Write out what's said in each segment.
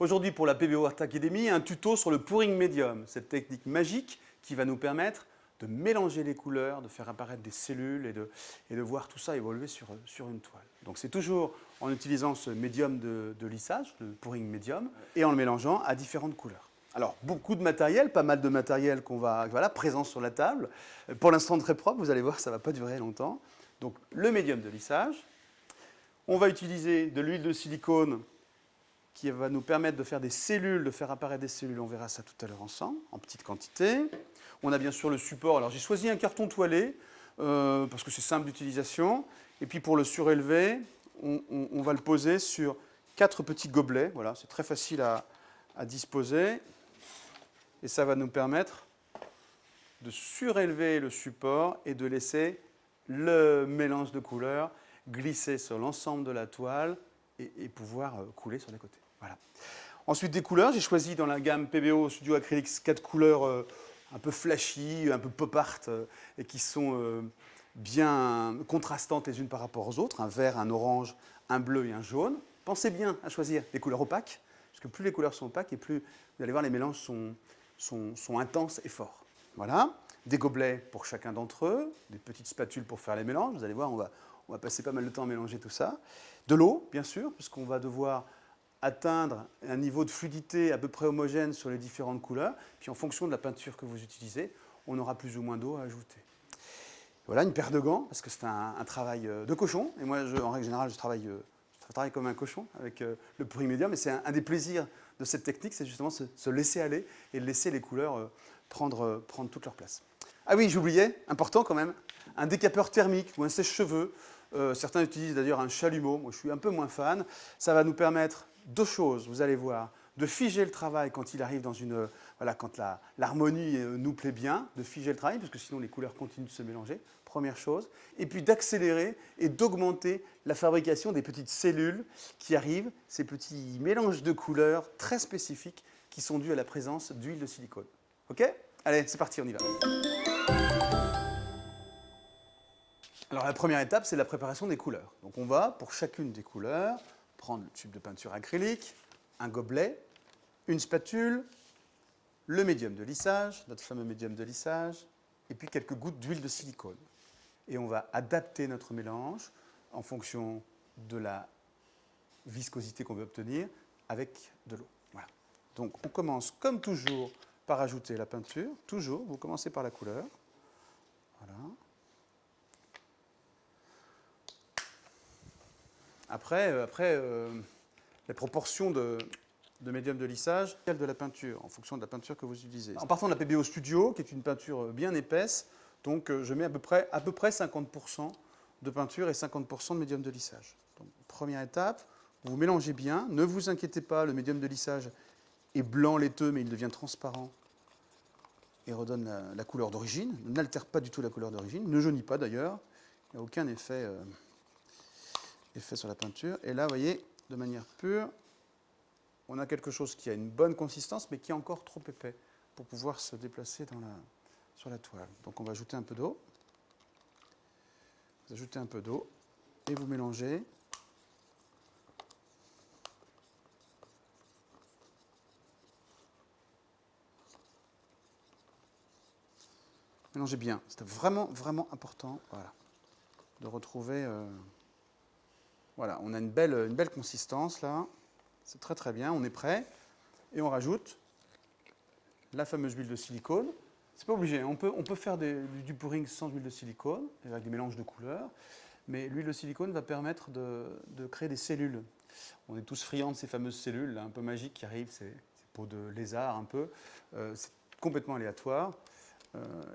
Aujourd'hui, pour la PBO Art Academy, un tuto sur le pouring médium, cette technique magique qui va nous permettre de mélanger les couleurs, de faire apparaître des cellules et de voir tout ça évoluer sur une toile. Donc c'est toujours en utilisant ce médium de lissage, le pouring médium, et en le mélangeant à différentes couleurs. Alors, beaucoup de matériel, pas mal de matériel présent sur la table. Pour l'instant, très propre, vous allez voir, ça ne va pas durer longtemps. Donc, le médium de lissage. On va utiliser de l'huile de silicone qui va nous permettre de faire des cellules, de faire apparaître des cellules. On verra ça tout à l'heure ensemble, en petite quantité. On a bien sûr le support. Alors, j'ai choisi un carton toilé parce que c'est simple d'utilisation. Et puis, pour le surélever, on va le poser sur 4 petits gobelets. Voilà, c'est très facile à disposer. Et ça va nous permettre de surélever le support et de laisser le mélange de couleurs glisser sur l'ensemble de la toile et pouvoir couler sur les côtés. Voilà. Ensuite, des couleurs. J'ai choisi dans la gamme PBO Studio Acrylics 4 couleurs un peu flashy, un peu pop art et qui sont bien contrastantes les unes par rapport aux autres. Un vert, un orange, un bleu et un jaune. Pensez bien à choisir des couleurs opaques, parce que plus les couleurs sont opaques et plus, vous allez voir, les mélanges sont intenses et forts. Voilà, des gobelets pour chacun d'entre eux, des petites spatules pour faire les mélanges. Vous allez voir, on va passer pas mal de temps à mélanger tout ça. De l'eau, bien sûr, puisqu'on va devoir atteindre un niveau de fluidité à peu près homogène sur les différentes couleurs. Puis en fonction de la peinture que vous utilisez, on aura plus ou moins d'eau à ajouter. Voilà, une paire de gants, parce que c'est un travail de cochon. Et moi, en règle générale, je travaille comme un cochon avec le pouring médium. Et c'est un des plaisirs de cette technique, c'est justement se laisser aller et laisser les couleurs prendre toute leur place. Ah oui, j'oubliais, important quand même, un décapeur thermique ou un sèche-cheveux. Certains utilisent d'ailleurs un chalumeau. Moi, je suis un peu moins fan. Ça va nous permettre 2 choses, vous allez voir, de figer le travail quand il arrive dans une... Voilà, quand l'harmonie nous plaît bien, de figer le travail, parce que sinon les couleurs continuent de se mélanger, première chose. Et puis d'accélérer et d'augmenter la fabrication des petites cellules qui arrivent, ces petits mélanges de couleurs très spécifiques qui sont dus à la présence d'huile de silicone. OK ? Allez, c'est parti, on y va. Alors la première étape, c'est la préparation des couleurs. Donc on va, pour chacune des couleurs, prendre le tube de peinture acrylique, un gobelet, une spatule, le médium de lissage, notre fameux médium de lissage, et puis quelques gouttes d'huile de silicone. Et on va adapter notre mélange en fonction de la viscosité qu'on veut obtenir avec de l'eau. Voilà. Donc on commence comme toujours par ajouter la peinture. Toujours, vous commencez par la couleur. Voilà. Après les proportions de médium de lissage, de la peinture, en fonction de la peinture que vous utilisez. En partant de la PBO Studio, qui est une peinture bien épaisse, donc je mets à peu près 50% de peinture et 50% de médium de lissage. Donc, première étape, vous mélangez bien. Ne vous inquiétez pas, le médium de lissage est blanc laiteux, mais il devient transparent et redonne la couleur d'origine. N'altère pas du tout la couleur d'origine, ne jaunit pas d'ailleurs. Il n'y a aucun effet sur la peinture. Et là, vous voyez, de manière pure, on a quelque chose qui a une bonne consistance, mais qui est encore trop épais pour pouvoir se déplacer sur la toile. Donc on va ajouter un peu d'eau. Vous ajoutez un peu d'eau et vous mélangez. Mélangez bien. C'est vraiment, vraiment important, voilà, de retrouver... Voilà, on a une belle consistance là. C'est très très bien, on est prêt. Et on rajoute la fameuse huile de silicone. C'est pas obligé, on peut faire du pouring sans huile de silicone, avec des mélanges de couleurs. Mais l'huile de silicone va permettre de créer des cellules. On est tous friands de ces fameuses cellules là, un peu magiques qui arrivent, ces peaux de lézard un peu. C'est complètement aléatoire.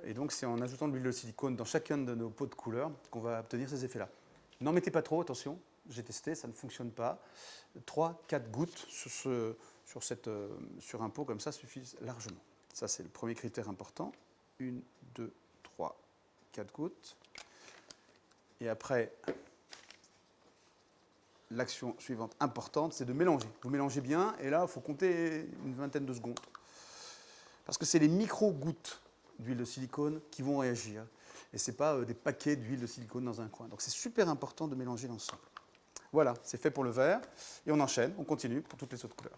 Et donc c'est en ajoutant de l'huile de silicone dans chacun de nos pots de couleurs qu'on va obtenir ces effets-là. N'en mettez pas trop, attention. J'ai testé, ça ne fonctionne pas. 3-4 gouttes sur un pot comme ça suffisent largement. Ça, c'est le premier critère important. 1, 2, 3, 4 gouttes. Et après, l'action suivante importante, c'est de mélanger. Vous mélangez bien, et là, il faut compter une vingtaine de secondes. Parce que c'est les micro-gouttes d'huile de silicone qui vont réagir. Et ce n'est pas des paquets d'huile de silicone dans un coin. Donc c'est super important de mélanger l'ensemble. Voilà, c'est fait pour le vert. Et on enchaîne, on continue pour toutes les autres couleurs.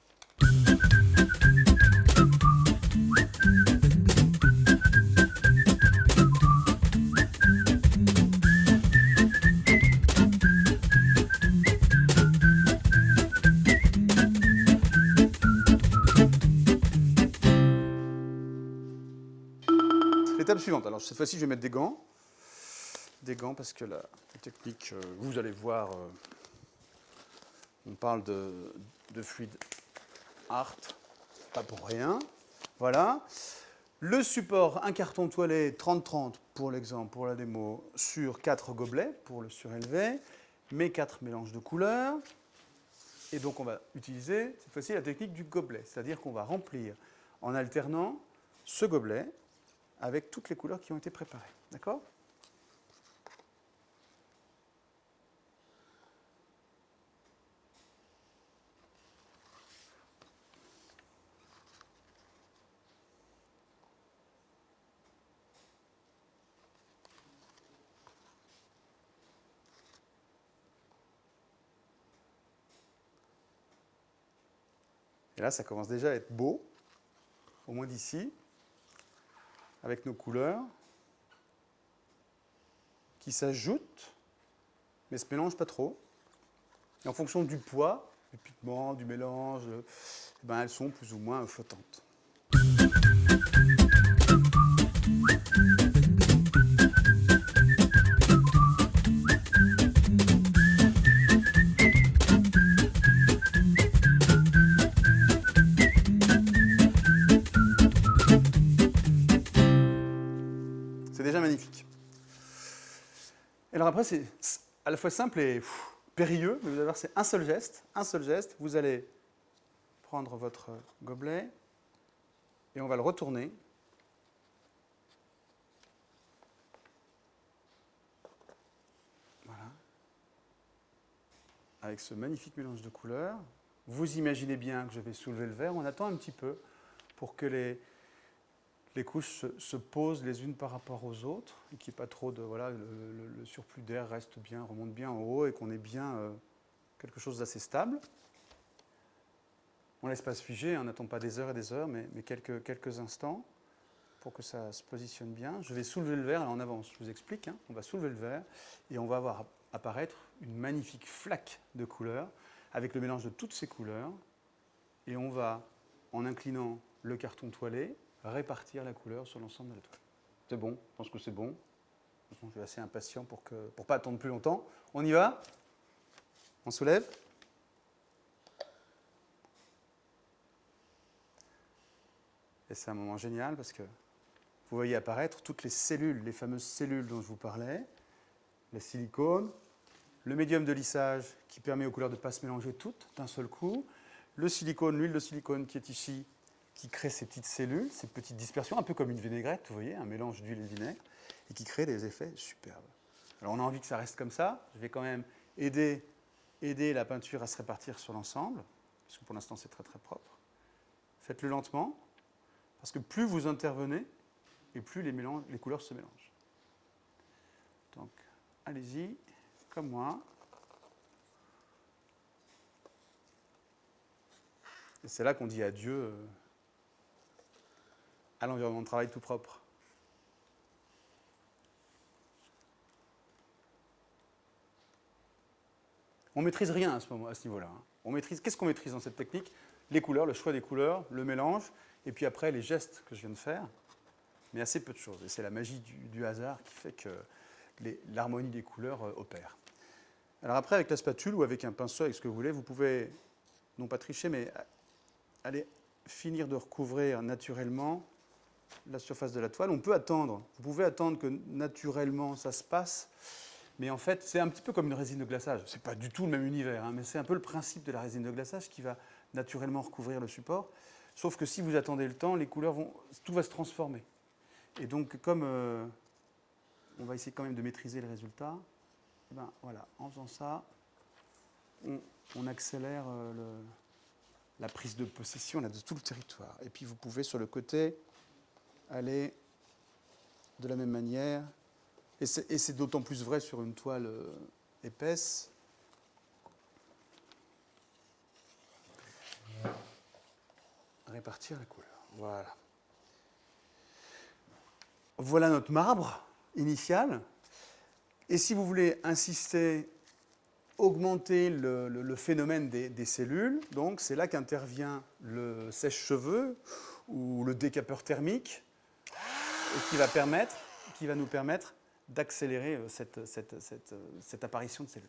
L'étape suivante. Alors cette fois-ci, je vais mettre des gants. Des gants parce que la technique, vous allez voir, on parle de fluide art, pas pour rien. Voilà. Le support, un carton toilette 30-30 pour l'exemple, pour la démo, sur 4 gobelets pour le surélevé, mes 4 mélanges de couleurs. Et donc on va utiliser cette fois-ci la technique du gobelet, c'est-à-dire qu'on va remplir en alternant ce gobelet avec toutes les couleurs qui ont été préparées. D'accord ? Et là, ça commence déjà à être beau, au moins d'ici, avec nos couleurs qui s'ajoutent, mais ne se mélangent pas trop. Et en fonction du poids, du pigment, du mélange, eh ben, elles sont plus ou moins flottantes. C'est déjà magnifique. Et alors après, c'est à la fois simple et périlleux, mais vous allez voir, c'est un seul geste. Un seul geste, vous allez prendre votre gobelet et on va le retourner. Voilà. Avec ce magnifique mélange de couleurs. Vous imaginez bien que je vais soulever le verre. On attend un petit peu pour que les couches se posent les unes par rapport aux autres et qu'il n'y ait pas trop de... Voilà, le surplus d'air reste bien, remonte bien en haut et qu'on ait bien quelque chose d'assez stable. On laisse pas se figer, on n'attend pas des heures et des heures, mais quelques instants pour que ça se positionne bien. Je vais soulever le verre, en avance, je vous explique. Hein, on va soulever le verre et on va voir apparaître une magnifique flaque de couleurs avec le mélange de toutes ces couleurs. Et on va, en inclinant le carton toilé, répartir la couleur sur l'ensemble de la toile. C'est bon, je pense que c'est bon. Je suis assez impatient pour ne pas attendre plus longtemps. On y va ? On soulève ? Et c'est un moment génial parce que vous voyez apparaître toutes les cellules, les fameuses cellules dont je vous parlais, le silicone, le médium de lissage qui permet aux couleurs de ne pas se mélanger toutes d'un seul coup, le silicone, l'huile de silicone qui est ici, qui crée ces petites cellules, ces petites dispersions, un peu comme une vinaigrette, vous voyez, un mélange d'huile et de vinaigre, et qui crée des effets superbes. Alors on a envie que ça reste comme ça, je vais quand même aider la peinture à se répartir sur l'ensemble, parce que pour l'instant c'est très très propre. Faites-le lentement, parce que plus vous intervenez, et plus les couleurs se mélangent. Donc allez-y, comme moi. Et c'est là qu'on dit adieu à l'environnement de travail tout propre. On ne maîtrise rien à ce niveau-là. Qu'est-ce qu'on maîtrise dans cette technique ? Les couleurs, le choix des couleurs, le mélange, et puis après les gestes que je viens de faire, mais assez peu de choses. Et c'est la magie du hasard qui fait que l'harmonie des couleurs opère. Alors après, avec la spatule ou avec un pinceau, avec ce que vous voulez, vous pouvez, non pas tricher, mais aller finir de recouvrir naturellement la surface de la toile. On peut attendre, vous pouvez attendre que naturellement ça se passe, mais en fait c'est un petit peu comme une résine de glaçage. C'est pas du tout le même univers, hein, mais c'est un peu le principe de la résine de glaçage qui va naturellement recouvrir le support. Sauf que si vous attendez le temps, les couleurs tout va se transformer. Et donc comme on va essayer quand même de maîtriser le résultat, ben voilà, en faisant ça, on accélère la prise de possession là, de tout le territoire. Et puis vous pouvez sur le côté aller de la même manière, et c'est d'autant plus vrai sur une toile épaisse. répartir la couleur. Voilà. Voilà notre marbre initial. Et si vous voulez insister, augmenter le phénomène des cellules, donc c'est là qu'intervient le sèche-cheveux ou le décapeur thermique, et qui va nous permettre d'accélérer cette apparition de cellules.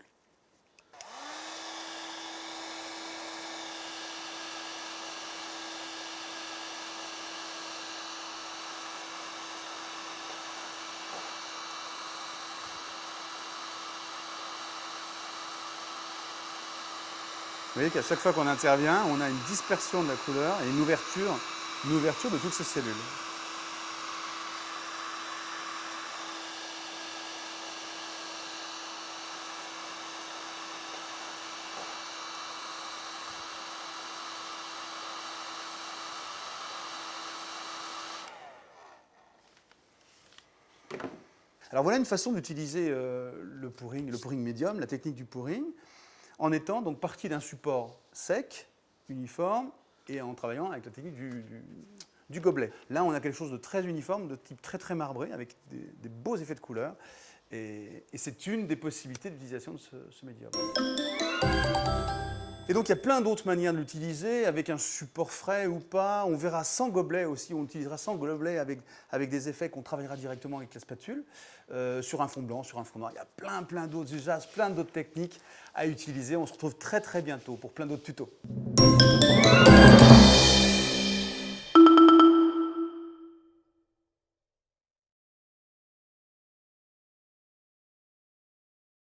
Vous voyez qu'à chaque fois qu'on intervient, on a une dispersion de la couleur et une ouverture de toutes ces cellules. Alors voilà une façon d'utiliser le pouring médium, la technique du pouring, en étant donc parti d'un support sec, uniforme, et en travaillant avec la technique du gobelet. Là, on a quelque chose de très uniforme, de type très très marbré, avec des beaux effets de couleur, et c'est une des possibilités d'utilisation de ce médium. Et donc il y a plein d'autres manières de l'utiliser, avec un support frais ou pas. On verra sans gobelet aussi, on utilisera sans gobelet avec des effets qu'on travaillera directement avec la spatule, sur un fond blanc, sur un fond noir. Il y a plein d'autres usages, plein d'autres techniques à utiliser. On se retrouve très très bientôt pour plein d'autres tutos.